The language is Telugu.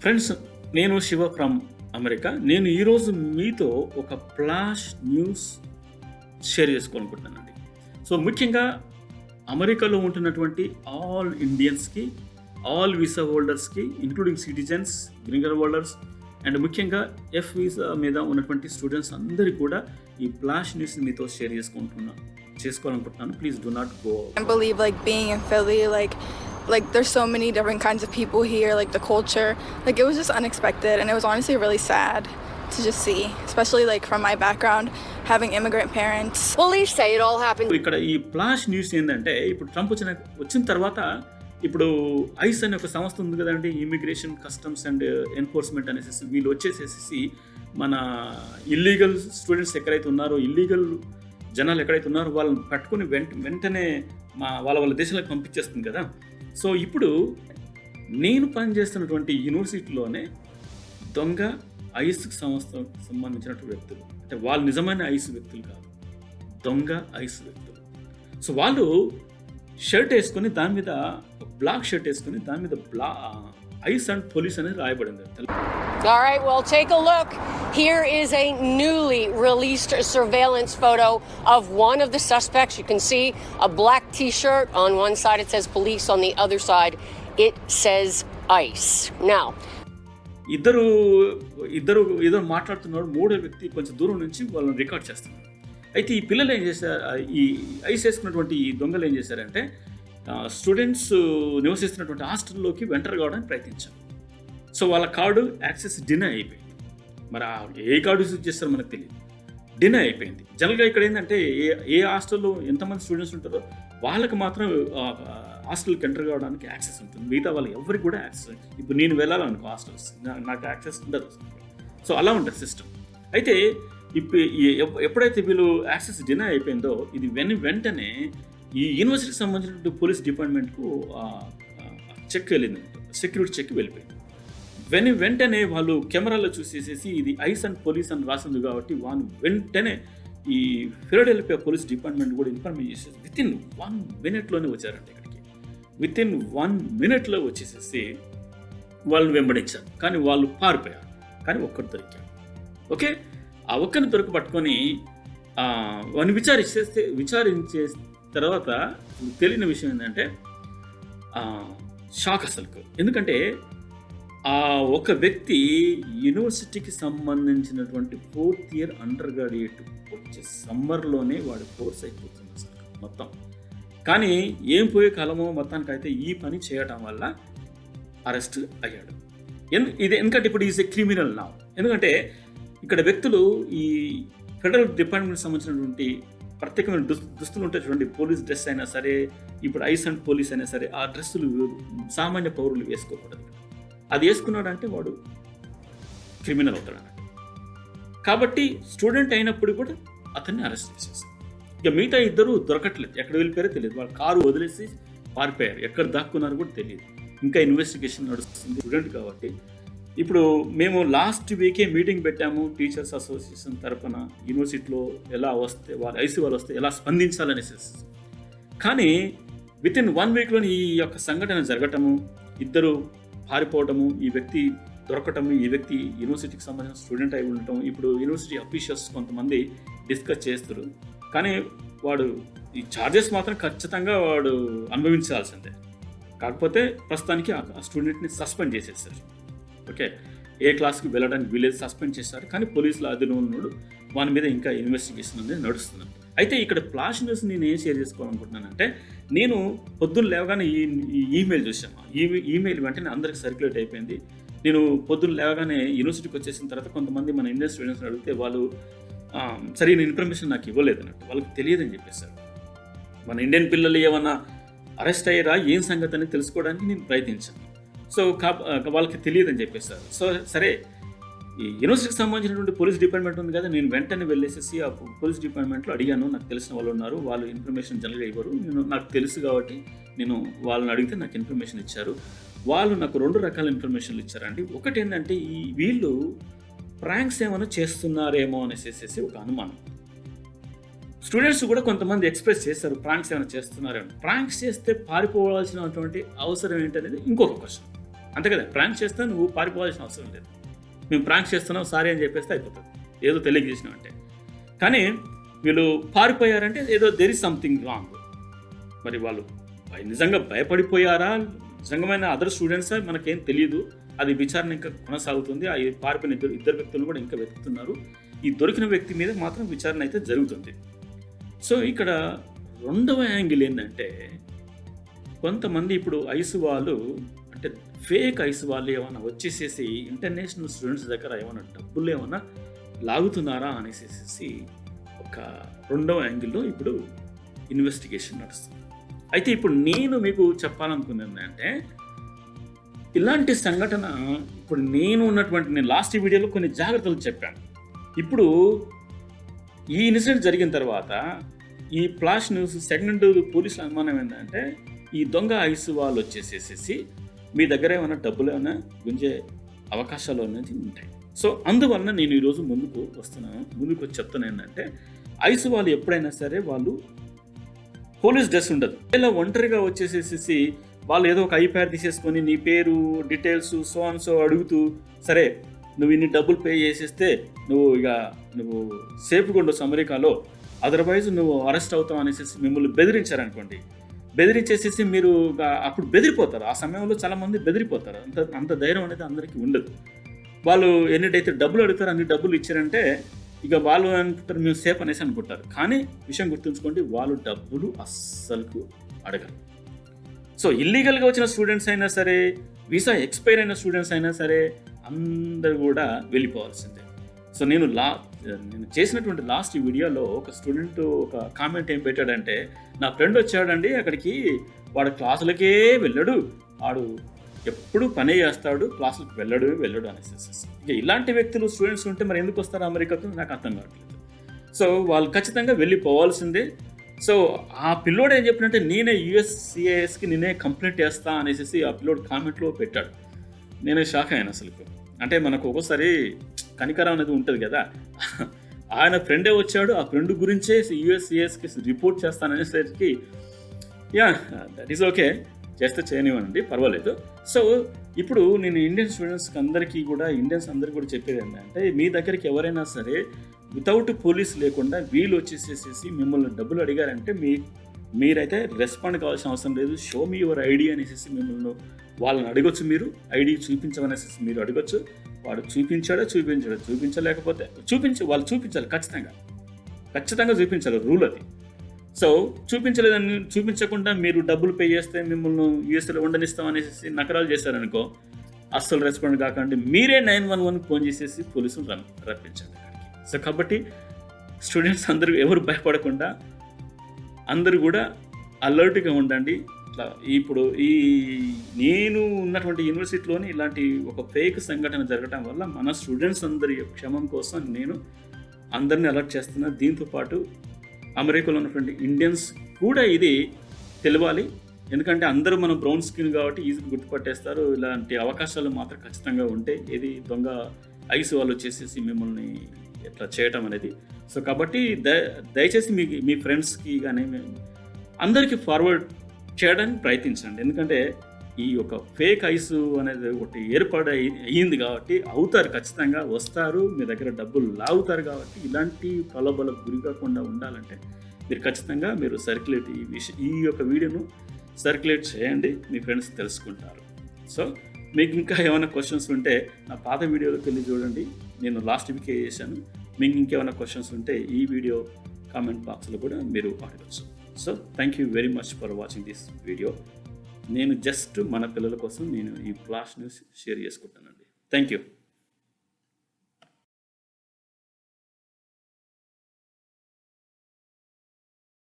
ఫ్రెండ్స్, నేను శివ ఫ్రమ్ అమెరికా. నేను ఈరోజు మీతో ఒక ఫ్లాష్ న్యూస్ షేర్ చేసుకోవాలనుకుంటున్నానండి. సో ముఖ్యంగా అమెరికాలో ఉంటున్నటువంటి ఆల్ ఇండియన్స్కి, ఆల్ వీసా హోల్డర్స్కి, including citizens, green card holders and ముఖ్యంగా ఎఫ్ వీసా మీద ఉన్నటువంటి స్టూడెంట్స్ అందరికీ కూడా ఈ ఫ్లాష్ న్యూస్ మీతో షేర్ చేసుకోవాలనుకుంటున్నాను. Please do not go. I believe being in Philly, there's so many different kinds of people here, the culture, it was just unexpected, and it was honestly really sad to just see, especially from my background, having immigrant parents. Police say it all happened. ఇక్కడ ఈ ఫ్లాష్ న్యూస్ ఏంటంటే, ఇప్పుడు ట్రంప్ వచ్చిన తర్వాత ఇప్పుడు ఐస్ అనే ఒక సంస్థ ఉంది కదండి, ఇమిగ్రేషన్ కస్టమ్స్ అండ్ ఎన్ఫోర్స్మెంట్ అనేసి, వీళ్ళు వచ్చేసేసి మన ఇల్లీగల్ స్టూడెంట్స్ ఎక్కడైతే ఉన్నారో, ఇల్లీగల్ జనాలు ఎక్కడైతే ఉన్నారో వాళ్ళని పట్టుకుని వెంటనే వాళ్ళ దేశాలకు పంపించేస్తుంది కదా. సో ఇప్పుడు నేను పనిచేస్తున్నటువంటి యూనివర్సిటీలోనే దొంగ ఐస్కి సంబంధించినటువంటి వ్యక్తులు, అంటే వాళ్ళు నిజమైన ఐస్ వ్యక్తులు కాదు, దొంగ ఐస్ వ్యక్తులు. సో వాళ్ళు షర్ట్ వేసుకొని దాని మీద బ్లాక్ షర్ట్ వేసుకొని దాని మీద ఐస్ అండ్ పోలీస్ అనేది రాయబడింది. All right, well, take a look. Here is a newly released surveillance photo of one of the suspects. You can see a black T-shirt. On one side it says police, on the other side it says ICE. Now, ఇద్దరు మాట్లాడుతున్నారు. మూడో వ్యక్తి కొంచెం దూరం నుంచి వాళ్ళని రికార్డ్ చేస్తున్నారు. అయితే ఈ పిల్లలు ఏం చేశారు, ఈ ఐస్ వేసుకున్నటువంటి ఈ దొంగలు ఏం చేశారంటే, స్టూడెంట్స్ నివసిస్తున్నటువంటి హాస్టల్లోకి ఎంటర్ కావడానికి ప్రయత్నించారు. సో వాళ్ళ కార్డు యాక్సెస్ డినై అయిపోయింది. మరి ఏ కార్డు యూజ్ చేస్తారో మనకు తెలియదు, డినై అయిపోయింది. జనరల్గా ఇక్కడ ఏంటంటే, ఏ హాస్టల్లో ఎంతమంది స్టూడెంట్స్ ఉంటారో వాళ్ళకి మాత్రం హాస్టల్కి ఎంటర్ కావడానికి యాక్సెస్ ఉంటుంది, మిగతా వాళ్ళు ఎవరికి కూడా యాక్సెస్. ఇప్పుడు నేను వెళ్ళాలనుకో హాస్టల్స్, నాకు యాక్సెస్ ఉండదు. సో అలా ఉంటుంది సిస్టమ్. అయితే ఇప్పుడు ఎప్పుడైతే వీళ్ళు యాక్సెస్ డినై అయిపోయిందో, ఇది వెంటనే ఈ యూనివర్సిటీకి సంబంధించిన పోలీస్ డిపార్ట్మెంట్కు చెక్ వెళ్ళింది, సెక్యూరిటీ చెక్ వెళ్ళిపోయింది. వెంటనే వాళ్ళు కెమెరాలో చూసేసేసి ఇది ఐస్ అండ్ పోలీస్ అని రాసింది కాబట్టి వాళ్ళు వెంటనే ఈ ఫిలడెల్ఫియా పోలీస్ డిపార్ట్మెంట్ కూడా ఇన్ఫార్మ్ చేసేసి వితిన్ 1 minute వచ్చారంటే ఇక్కడికి. వితిన్ 1 minute వచ్చేసేసి వాళ్ళని వెంబడించారు. కానీ వాళ్ళు పారిపోయారు. కానీ ఒక్కడు దొరికారు. ఓకే, ఆ ఒక్కరిని పట్టుకొని వాడిని విచారించే తర్వాత తెలియని విషయం ఏంటంటే షాక్ అసలుకు. ఎందుకంటే ఆ ఒక వ్యక్తి యూనివర్సిటీకి సంబంధించినటువంటి 4th year అండర్ గ్రాడ్యుయేట్ వచ్చే సమ్మర్లోనే వాడు కోర్స్ అయిపోతుంది అసలు మొత్తం. కానీ ఏం పోయే కాలమో మొత్తానికైతే ఈ పని చేయటం వల్ల అరెస్ట్ అయ్యాడు. ఎందుకంటే ఇప్పుడు ఈజ్ ఎ క్రిమినల్ నా. ఎందుకంటే ఇక్కడ వ్యక్తులు ఈ ఫెడరల్ డిపార్ట్మెంట్కి సంబంధించినటువంటి ప్రత్యేకమైన దుస్తులు ఉంటాయి చూడండి, పోలీస్ డ్రెస్ అయినా సరే, ఇప్పుడు ఐస్ అండ్ పోలీస్ అయినా సరే, ఆ డ్రెస్సులు సామాన్య పౌరులు వేసుకోకూడదు. అది వేసుకున్నాడంటే వాడు క్రిమినల్ అవుతాడు అన్నట్టు. కాబట్టి స్టూడెంట్ అయినప్పుడు కూడా అతన్ని అరెస్ట్ చేసేస్తారు. ఇక మిగతా ఇద్దరు దొరకట్లేదు, ఎక్కడ వెళ్ళిపోయారో తెలియదు. వాళ్ళ కారు వదిలేసి పారిపోయారు, ఎక్కడ దాక్కున్నారో కూడా తెలియదు. ఇంకా ఇన్వెస్టిగేషన్ నడుస్తుంది స్టూడెంట్ కాబట్టి. ఇప్పుడు మేము లాస్ట్ వీకే మీటింగ్ పెట్టాము టీచర్స్ అసోసియేషన్ తరఫున, యూనివర్సిటీలో ఎలా వస్తే వాళ్ళు ఐసీ వాళ్ళు వస్తే ఎలా స్పందించాలనేసి. కానీ వితిన్ 1 weekలో ఈ యొక్క సంఘటన జరగటము, ఇద్దరు పారిపోవటము, ఈ వ్యక్తి దొరకటము, ఈ వ్యక్తి యూనివర్సిటీకి సంబంధించిన స్టూడెంట్ అయి ఉండటం, ఇప్పుడు యూనివర్సిటీ అఫీషియల్స్ కొంతమంది డిస్కస్ చేస్తారు. కానీ వాడు ఈ ఛార్జెస్ మాత్రం ఖచ్చితంగా వాడు అనుభవించాల్సిందే. కాకపోతే ప్రస్తుతానికి ఆ స్టూడెంట్ని సస్పెండ్ చేసేసారు. ఓకే, ఏ క్లాస్కి వెళ్ళడానికి వీలేదు, సస్పెండ్ చేశారు. కానీ పోలీసుల అధీనంలో ఉన్నాడు, వాని మీద ఇంకా ఇన్వెస్టిగేషన్ అనేది నడుస్తుంది. అయితే ఇక్కడ ఫ్లాష్ న్యూస్ నేను ఏం షేర్ చేసుకోవాలనుకుంటున్నానంటే, నేను పొద్దున్న లేవగానే ఈ ఈమెయిల్ చూసాను. ఈమెయిల్ వెంటనే అందరికి సర్క్యులేట్ అయిపోయింది. నేను పొద్దున్న లేవగానే యూనివర్సిటీకి వచ్చేసిన తర్వాత కొంతమంది మన ఇండియన్ స్టూడెంట్స్ని అడిగితే వాళ్ళు సరైన ఇన్ఫర్మేషన్ నాకు ఇవ్వలేదు అన్నట్టు, వాళ్ళకి తెలియదని చెప్పేశారు. మన ఇండియన్ పిల్లలు ఏమన్నా అరెస్ట్ అయ్యారా ఏం సంగతి అని తెలుసుకోవడానికి నేను ప్రయత్నించాను. సో వాళ్ళకి తెలియదని చెప్పేశారు. సో సరే, ఈ యూనివర్సిటీకి సంబంధించినటువంటి పోలీస్ డిపార్ట్మెంట్ ఉంది కదా, నేను వెంటనే వెళ్ళేసేసి ఆ పోలీస్ డిపార్ట్మెంట్లో అడిగాను. నాకు తెలిసిన వాళ్ళు ఉన్నారు, వాళ్ళు ఇన్ఫర్మేషన్ జనరల్గా ఇవ్వరు, నాకు తెలుసు కాబట్టి నేను వాళ్ళని అడిగితే నాకు ఇన్ఫర్మేషన్ ఇచ్చారు. వాళ్ళు నాకు 2 రకాల ఇన్ఫర్మేషన్లు ఇచ్చారండి. ఒకటి ఏంటంటే, వీళ్ళు ప్రాంక్స్ ఏమైనా చేస్తున్నారేమో అనేసి ఒక అనుమానం. స్టూడెంట్స్ కూడా కొంతమంది ఎక్స్ప్రెస్ చేస్తారు, ప్రాంక్స్ ఏమైనా చేస్తున్నారేమో. ప్రాంక్స్ చేస్తే పారిపోవాల్సినటువంటి అవసరం ఏంటనేది ఇంకొక క్వశ్చన్. అంతే కదా, ప్రాంక్ చేస్తే నువ్వు పారిపోవాల్సిన అవసరం లేదు. మేము ప్రాంక్ చేస్తున్నాం సారీ అని చెప్పేస్తే అయిపోతుంది, ఏదో తెలియజేసినాం అంటే. కానీ వీళ్ళు పారిపోయారంటే ఏదో దెర్ ఇస్ సంథింగ్ రాంగ్. మరి వాళ్ళు నిజంగా భయపడిపోయారా, నిజంగామైన అదర్ స్టూడెంట్సా మనకేం తెలియదు. అది విచారణ ఇంకా కొనసాగుతుంది. ఆ పారిపోయిన ఇద్దరు వ్యక్తులను కూడా ఇంకా వెతుకుతున్నారు. ఈ దొరికిన వ్యక్తి మీద మాత్రం విచారణ అయితే జరుగుతుంది. సో ఇక్కడ రెండవ యాంగిల్ ఏంటంటే, కొంతమంది ఇప్పుడు ఐస్ వాళ్ళు అంటే ఫేక్ ఐస్ వాళ్ళు ఏమైనా వచ్చేసేసి ఇంటర్నేషనల్ స్టూడెంట్స్ దగ్గర ఏమైనా డబ్బులు ఏమైనా లాగుతున్నారా అనేసి ఒక రెండవ యాంగిల్లో ఇప్పుడు ఇన్వెస్టిగేషన్ నడుస్తుంది. అయితే ఇప్పుడు నేను మీకు చెప్పాలనుకున్నది అంటే, ఇలాంటి సంఘటన ఇప్పుడు నేను లాస్ట్ వీడియోలో కొన్ని జాగ్రత్తలు చెప్పాను. ఇప్పుడు ఈ ఇన్సిడెంట్ జరిగిన తర్వాత ఈ ఫ్లాష్ న్యూస్ సెకండ్ పోలీసుల అనుమానం ఏంటంటే, ఈ దొంగ ఐస్ వాళ్ళు వచ్చేసేసి మీ దగ్గర ఏమైనా డబ్బులు ఏమైనా గుంజే అవకాశాలు అనేది ఉంటాయి. సో అందువలన నేను ఈరోజు ముందుకు వచ్చి చెప్తాను ఏంటంటే, ఐస్ వాళ్ళు ఎప్పుడైనా సరే వాళ్ళు పోలీస్ డ్రెస్ ఉండదు. ఇలా ఒంటరిగా వచ్చేసేసి వాళ్ళు ఏదో ఒక ఐప్యాడ్ తీసేసుకొని నీ పేరు డీటెయిల్స్ సో అడుగుతూ, సరే నువ్వు ఇన్ని డబ్బులు పే చేసేస్తే నువ్వు సేఫ్గా ఉండొచ్చు అమెరికాలో, అదర్వైజ్ నువ్వు అరెస్ట్ అవుతావు అనేసి మిమ్మల్ని బెదిరించారనుకోండి. బెదిరించేసేసి మీరు అప్పుడు బెదిరిపోతారు. ఆ సమయంలో చాలామంది బెదిరిపోతారు. అంత ధైర్యం అనేది అందరికీ ఉండదు. వాళ్ళు ఎన్నిటైతే డబ్బులు అడుగుతారో అన్ని డబ్బులు ఇచ్చారంటే ఇక వాళ్ళు అనుకుంటారు మేము సేఫ్ అనేసి అనుకుంటారు. కానీ విషయం గుర్తుంచుకోండి, వాళ్ళు డబ్బులు అస్సలు అడగరు. సో ఇల్లీగల్గా వచ్చిన స్టూడెంట్స్ అయినా సరే, వీసా ఎక్స్పైర్ అయిన స్టూడెంట్స్ అయినా సరే అందరూ కూడా వెళ్ళిపోవాల్సిందే. సో నేను చేసినటువంటి లాస్ట్ వీడియోలో ఒక స్టూడెంట్ ఒక కామెంట్ ఏం పెట్టాడంటే, నా ఫ్రెండ్ వచ్చాడండి అక్కడికి, వాడు క్లాసులకే వెళ్ళడు, వాడు ఎప్పుడు పనే చేస్తాడు, క్లాసులకు వెళ్ళడు అనేసి. ఇక ఇలాంటి వ్యక్తులు స్టూడెంట్స్ ఉంటే మరి ఎందుకు వస్తారు అమెరికాకు నాకు అర్థం కావట్లేదు. సో వాళ్ళు ఖచ్చితంగా వెళ్ళిపోవాల్సిందే. సో ఆ పిల్లోడు ఏం చెప్పినట్టే, నేనే USCISకి నేనే కంప్లైంట్ చేస్తా అనేసి ఆ పిల్లోడు కామెంట్లో పెట్టాడు. నేనే షాక్ అయ్యాను అసలు. అంటే మనకు ఒక్కోసారి కనికరం అనేది ఉంటుంది కదా. ఆయన ఫ్రెండే వచ్చాడు, ఆ ఫ్రెండ్ గురించే USCISకి రిపోర్ట్ చేస్తాననేసరికి దట్ ఈస్ ఓకే, చేస్తే చేయనివ్వండి, పర్వాలేదు. సో ఇప్పుడు నేను ఇండియన్ స్టూడెంట్స్కి అందరికీ కూడా చెప్పేది ఏంటంటే, మీ దగ్గరికి ఎవరైనా సరే వితౌట్ పోలీస్ లేకుండా వీళ్ళు వచ్చేసేసి మిమ్మల్ని డబ్బులు అడిగారంటే మీరైతే రెస్పాండ్ కావాల్సిన అవసరం లేదు. షో మీ యువర్ ఐడి అనేసి మిమ్మల్ని వాళ్ళని అడగొచ్చు. మీరు ఐడి చూపించమనేసి మీరు అడగొచ్చు. వాడు చూపించలేకపోతే వాళ్ళు చూపించాలి, ఖచ్చితంగా చూపించాలి, రూల్ అది. సో చూపించకుండా మీరు డబ్బులు పే చేస్తే మిమ్మల్ని యూఎస్లో ఉండనిస్తాం అనేసి నకరాలు చేశారనుకో, అస్సలు రెస్పాండ్ కాకండి. మీరే 911 ఫోన్ చేసేసి పోలీసులు రప్పించండి అక్కడికి. సో కాబట్టి స్టూడెంట్స్ అందరూ ఎవరు భయపడకుండా అందరూ కూడా అలర్ట్గా ఉండండి. ఇట్లా ఇప్పుడు నేను ఉన్నటువంటి యూనివర్సిటీలోని ఇలాంటి ఒక ఫేక్ సంఘటన జరగడం వల్ల మన స్టూడెంట్స్ అందరి క్షేమం కోసం నేను అందరినీ అలర్ట్ చేస్తున్నా. దీంతోపాటు అమెరికాలో ఉన్నటువంటి ఇండియన్స్ కూడా ఇది తెలియాలి. ఎందుకంటే అందరూ మనం బ్రౌన్ స్కిన్ కాబట్టి ఈజీగా గుర్తుపట్టేస్తారు. ఇలాంటి అవకాశాలు మాత్రం ఖచ్చితంగా ఉంటాయి. ఏది దొంగ ఐస్ వాళ్ళు వచ్చేసేసి మిమ్మల్ని ఎట్లా చేయటం అనేది. సో కాబట్టి దయచేసి మీ ఫ్రెండ్స్కి కానీ అందరికీ ఫార్వర్డ్ చేయడానికి ప్రయత్నించండి. ఎందుకంటే ఈ యొక్క ఫేక్ ఐస్ అనేది ఒకటి అయ్యింది కాబట్టి అవుతారు, ఖచ్చితంగా వస్తారు, మీ దగ్గర డబ్బులు లాగుతారు. కాబట్టి ఇలాంటి ప్రలోభాలకు గురి కాకుండా ఉండాలంటే మీరు ఖచ్చితంగా ఈ యొక్క వీడియోను సర్క్యులేట్ చేయండి, మీ ఫ్రెండ్స్ తెలుసుకుంటారు. సో మీకు ఇంకా ఏమైనా క్వశ్చన్స్ ఉంటే నా పాత వీడియోలోకి వెళ్ళి చూడండి, నేను లాస్ట్ వీకే చేశాను. మీకు ఇంకేమైనా క్వశ్చన్స్ ఉంటే ఈ వీడియో కామెంట్ బాక్స్లో కూడా మీరు అడగచ్చు. So thank you very much for watching this video. నేను జస్ట్ మన పిల్లల కోసం నేను ఈ ఫ్లాష్ న్యూస్ షేర్ చేసుకుంటానండి. Thank you.